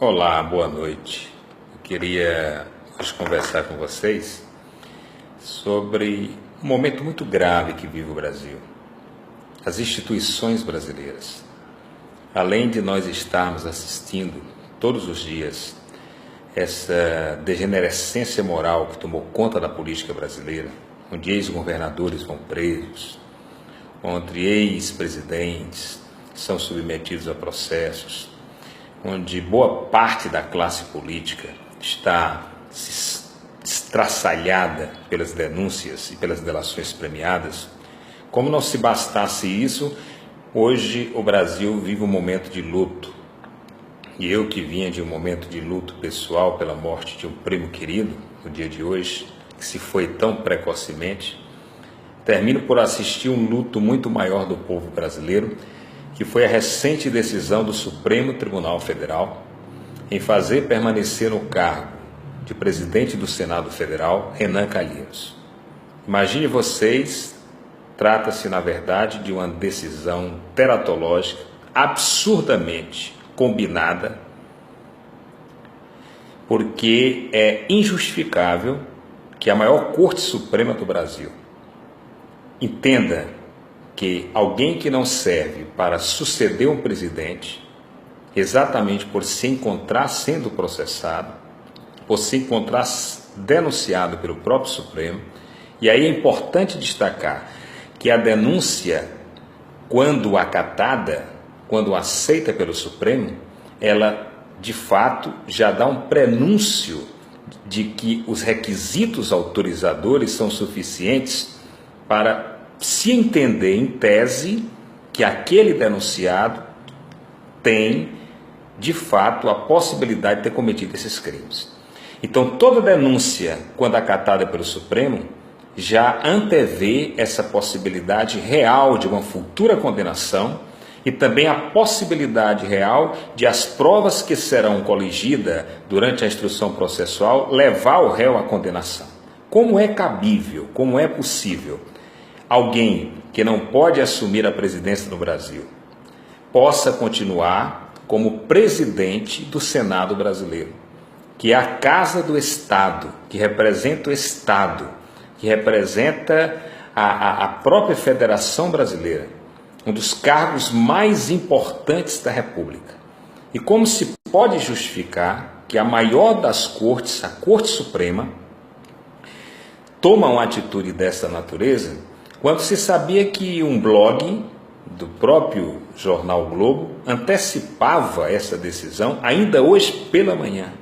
Olá, boa noite. Eu queria hoje conversar com vocês sobre um momento muito grave que vive o Brasil. As instituições brasileiras. Além de nós estarmos assistindo todos os dias essa degenerescência moral que tomou conta da política brasileira, onde ex-governadores vão presos, onde ex-presidentes são submetidos a processos, onde boa parte da classe política está estraçalhada pelas denúncias e pelas delações premiadas. Como não se bastasse isso, hoje o Brasil vive um momento de luto. E eu, que vinha de um momento de luto pessoal pela morte de um primo querido, no dia de hoje, que se foi tão precocemente, termino por assistir um luto muito maior do povo brasileiro, que foi a recente decisão do Supremo Tribunal Federal em fazer permanecer no cargo de presidente do Senado Federal, Renan Calheiros. Imagine vocês, trata-se na verdade de uma decisão teratológica absurdamente combinada, porque é injustificável que a maior Corte Suprema do Brasil entenda que alguém que não serve para suceder um presidente, exatamente por se encontrar sendo processado, por se encontrar denunciado pelo próprio Supremo, e aí é importante destacar que a denúncia, quando acatada, quando aceita pelo Supremo, ela de fato já dá um prenúncio de que os requisitos autorizadores são suficientes para se entender em tese que aquele denunciado tem, de fato, a possibilidade de ter cometido esses crimes. Então, toda denúncia, quando acatada pelo Supremo, já antevê essa possibilidade real de uma futura condenação e também a possibilidade real de as provas que serão coligidas durante a instrução processual levar o réu à condenação. Como é cabível, como é possível alguém que não pode assumir a presidência no Brasil possa continuar como presidente do Senado brasileiro, que é a casa do Estado, que representa o Estado, que representa a própria Federação Brasileira, um dos cargos mais importantes da República. E como se pode justificar que a maior das cortes, a Corte Suprema, toma uma atitude dessa natureza, quando se sabia que um blog do próprio jornal Globo antecipava essa decisão ainda hoje pela manhã?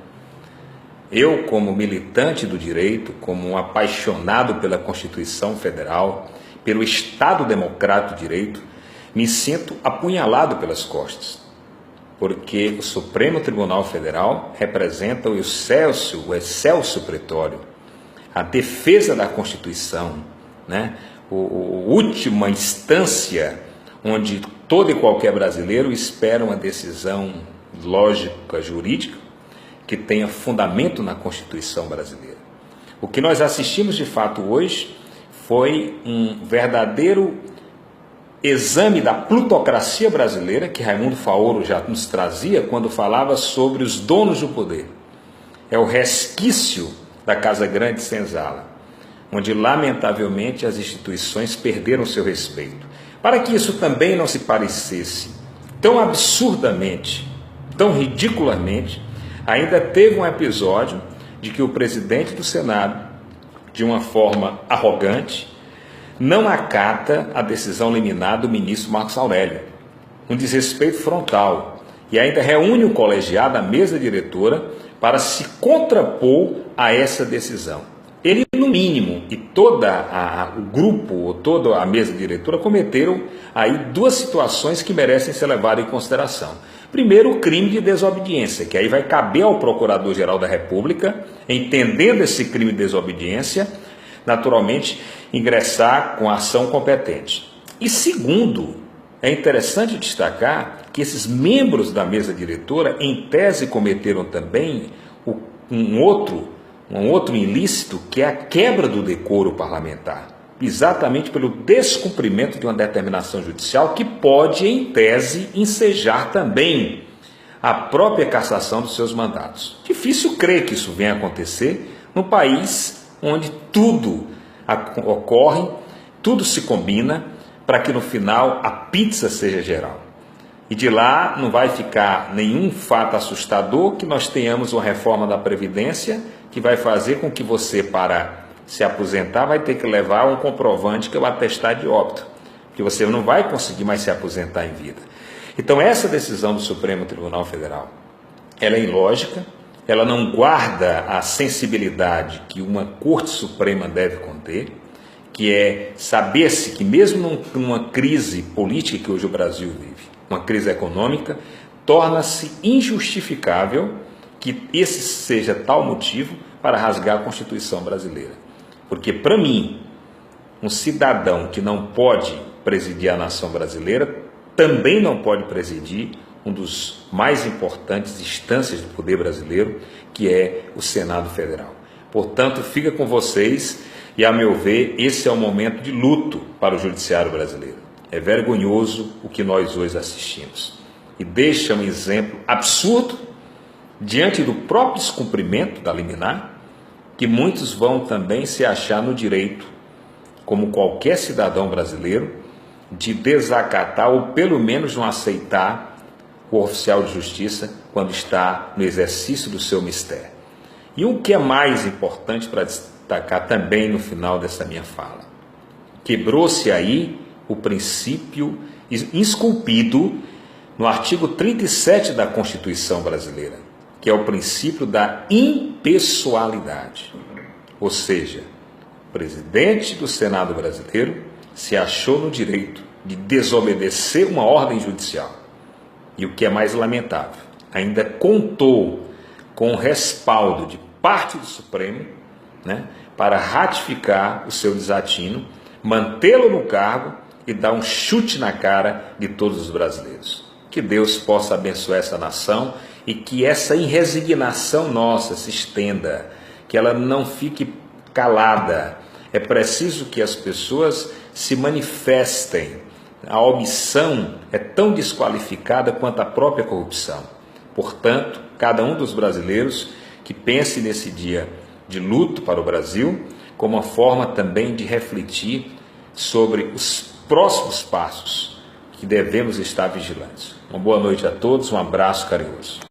Eu, como militante do direito, como um apaixonado pela Constituição Federal, pelo Estado Democrático de Direito, me sinto apunhalado pelas costas, porque o Supremo Tribunal Federal representa o excelso pretório, a defesa da Constituição, né? Última instância onde todo e qualquer brasileiro espera uma decisão lógica, jurídica, que tenha fundamento na Constituição brasileira. O que nós assistimos de fato hoje foi um verdadeiro exame da plutocracia brasileira, que Raimundo Faoro já nos trazia quando falava sobre os donos do poder. É o resquício da Casa Grande Senzala, onde, lamentavelmente, as instituições perderam seu respeito. Para que isso também não se parecesse tão absurdamente, tão ridiculamente, ainda teve um episódio de que o presidente do Senado, de uma forma arrogante, não acata a decisão liminar do ministro Marcos Aurélio, um desrespeito frontal, e ainda reúne o colegiado, a mesa diretora, para se contrapor a essa decisão. Ele, no mínimo, e todo o grupo, ou toda a mesa diretora, cometeram aí duas situações que merecem ser levadas em consideração. Primeiro, o crime de desobediência, que aí vai caber ao Procurador-Geral da República, entendendo esse crime de desobediência, naturalmente, ingressar com a ação competente. E segundo, é interessante destacar que esses membros da mesa diretora, em tese, cometeram também um outro ilícito, que é a quebra do decoro parlamentar, exatamente pelo descumprimento de uma determinação judicial que pode, em tese, ensejar também a própria cassação dos seus mandatos. Difícil crer que isso venha a acontecer no país onde tudo ocorre, tudo se combina para que no final a pizza seja geral. E de lá não vai ficar nenhum fato assustador que nós tenhamos uma reforma da Previdência que vai fazer com que você, para se aposentar, vai ter que levar um comprovante que é o atestado de óbito, porque você não vai conseguir mais se aposentar em vida. Então essa decisão do Supremo Tribunal Federal, ela é ilógica, ela não guarda a sensibilidade que uma Corte Suprema deve conter, que é saber-se que mesmo numa crise política que hoje o Brasil vive, uma crise econômica, torna-se injustificável que esse seja tal motivo para rasgar a Constituição brasileira. Porque, para mim, um cidadão que não pode presidir a nação brasileira também não pode presidir um dos mais importantes instâncias do poder brasileiro, que é o Senado Federal. Portanto, fica com vocês e, a meu ver, esse é um momento de luto para o judiciário brasileiro. É vergonhoso o que nós hoje assistimos e deixa um exemplo absurdo diante do próprio descumprimento da liminar, que muitos vão também se achar no direito, como qualquer cidadão brasileiro, de desacatar ou pelo menos não aceitar o oficial de justiça quando está no exercício do seu mistério. E o que é mais importante para destacar também no final dessa minha fala, quebrou-se aí o princípio esculpido no artigo 37 da Constituição brasileira, que é o princípio da impessoalidade. Ou seja, o presidente do Senado brasileiro se achou no direito de desobedecer uma ordem judicial. E o que é mais lamentável, ainda contou com o respaldo de parte do Supremo, para ratificar o seu desatino, mantê-lo no cargo e dar um chute na cara de todos os brasileiros. Que Deus possa abençoar essa nação e que essa irresignação nossa se estenda, que ela não fique calada. É preciso que as pessoas se manifestem. A omissão é tão desqualificada quanto a própria corrupção. Portanto, cada um dos brasileiros que pense nesse dia de luto para o Brasil, como uma forma também de refletir sobre os próximos passos que devemos estar vigilantes. Uma boa noite a todos, um abraço carinhoso.